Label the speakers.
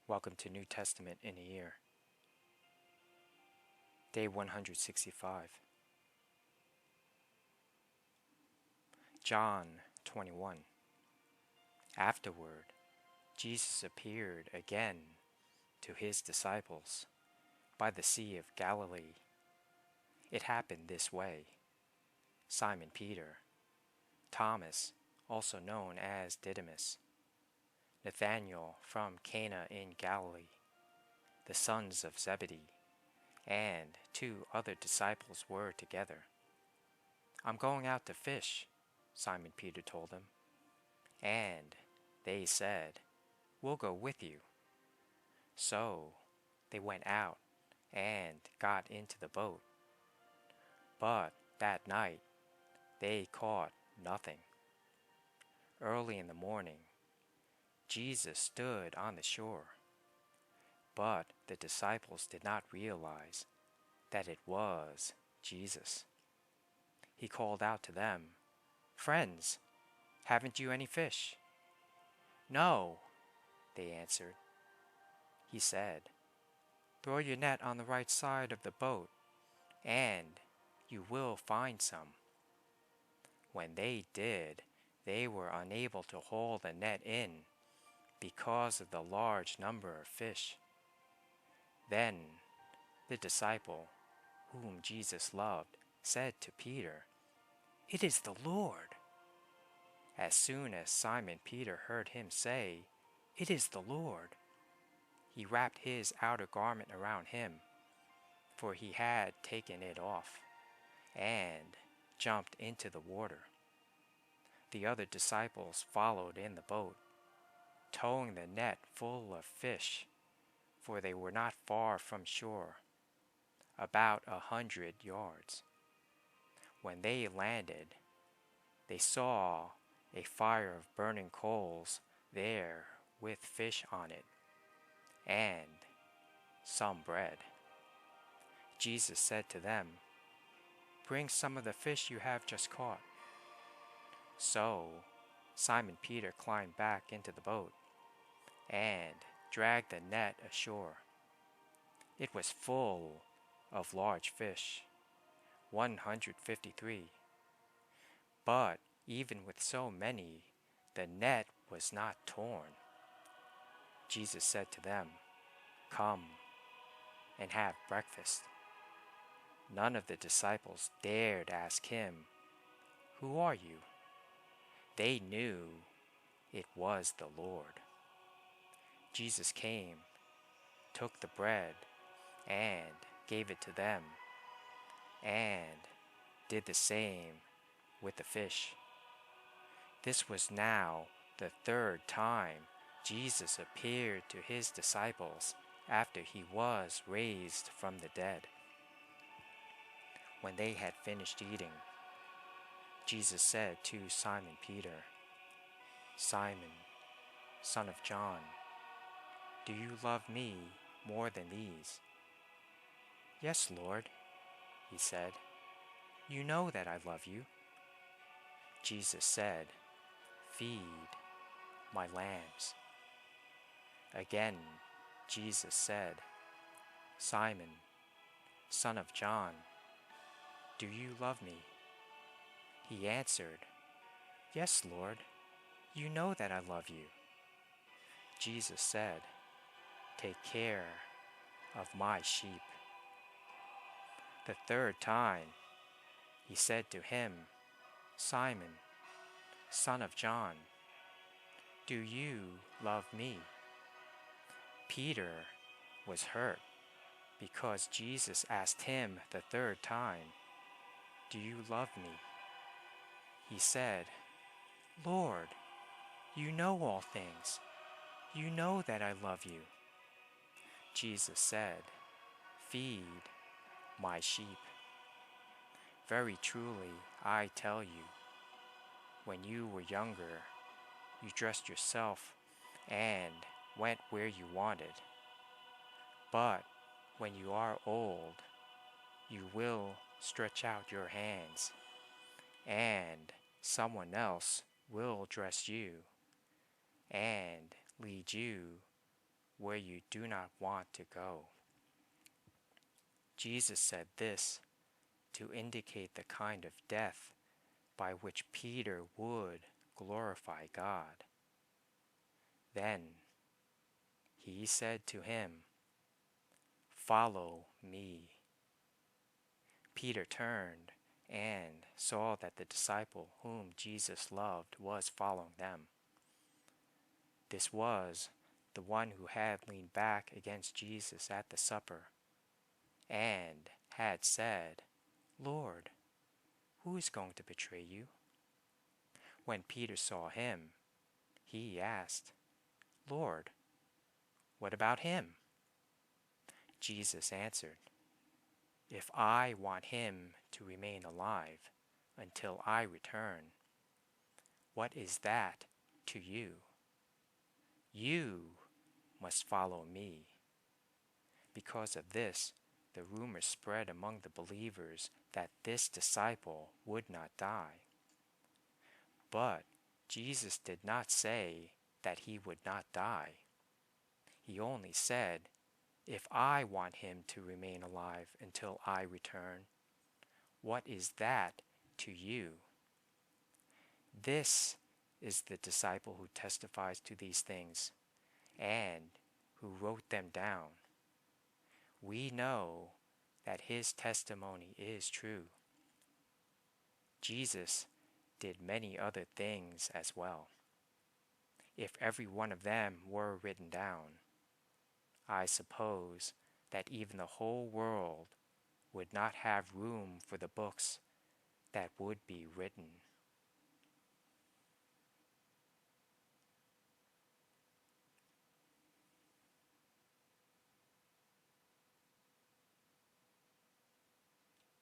Speaker 1: Welcome to New Testament in a Year. Day 165. John 21. Afterward, Jesus appeared again to his disciples by the Sea of Galilee. It happened this way. Simon Peter, Thomas, also known as Didymus, Nathanael from Cana in Galilee, the sons of Zebedee, and 2 other disciples were together. "I'm going out to fish," Simon Peter told them. And they said, "We'll go with you." So they went out and got into the boat. But that night they caught nothing. Early in the morning, Jesus stood on the shore. But the disciples did not realize that it was Jesus. He called out to them, "Friends, haven't you any fish?" "No," they answered. He said, "Throw your net on the right side of the boat, and you will find some." When they did, they were unable to haul the net in because of the large number of fish. Then the disciple whom Jesus loved said to Peter, "It is the Lord." As soon as Simon Peter heard him say, "It is the Lord," he wrapped his outer garment around him, for he had taken it off, and jumped into the water. The other disciples followed in the boat, towing the net full of fish, for they were not far from shore, about 100 yards. When they landed, they saw a fire of burning coals there with fish on it, and some bread. Jesus said to them, "Bring some of the fish you have just caught." So Simon Peter climbed back into the boat and dragged the net ashore. It was full of large fish, 153. But even with so many, the net was not torn. Jesus said to them, "Come and have breakfast." None of the disciples dared ask him, "Who are you?" They knew it was the Lord. Jesus came, took the bread, and gave it to them, and did the same with the fish. This was now the 3rd time Jesus appeared to his disciples after he was raised from the dead. When they had finished eating, Jesus said to Simon Peter, "Simon, son of John, do you love me more than these?" "Yes, Lord," he said. "You know that I love you." Jesus said, "Feed my lambs." Again, Jesus said, "Simon, son of John, do you love me?" He answered, "Yes, Lord, you know that I love you." Jesus said, "Take care of my sheep." The 3rd time, he said to him, "Simon, son of John, do you love me?" Peter was hurt because Jesus asked him the 3rd time, "Do you love me?" He said, "Lord, you know all things. You know that I love you." Jesus said, "Feed my sheep. Very truly, I tell you, when you were younger, you dressed yourself and went where you wanted. But when you are old, you will stretch out your hands, and someone else will dress you and lead you where you do not want to go. Jesus said this to indicate the kind of death by which Peter would glorify God. Then he said to him, "Follow me." Peter turned and saw that the disciple whom Jesus loved was following them. This was the one who had leaned back against Jesus at the supper and had said, "Lord, who is going to betray you?" When Peter saw him, he asked, "Lord, what about him?" Jesus answered, "If I want him to remain alive until I return, what is that to you? You must follow me." Because of this, the rumor spread among the believers that this disciple would not die. But Jesus did not say that he would not die. He only said, "If I want him to remain alive until I return, what is that to you?" This is the disciple who testifies to these things and who wrote them down. We know that his testimony is true. Jesus did many other things as well. If every one of them were written down, I suppose that even the whole world would not have room for the books that would be written.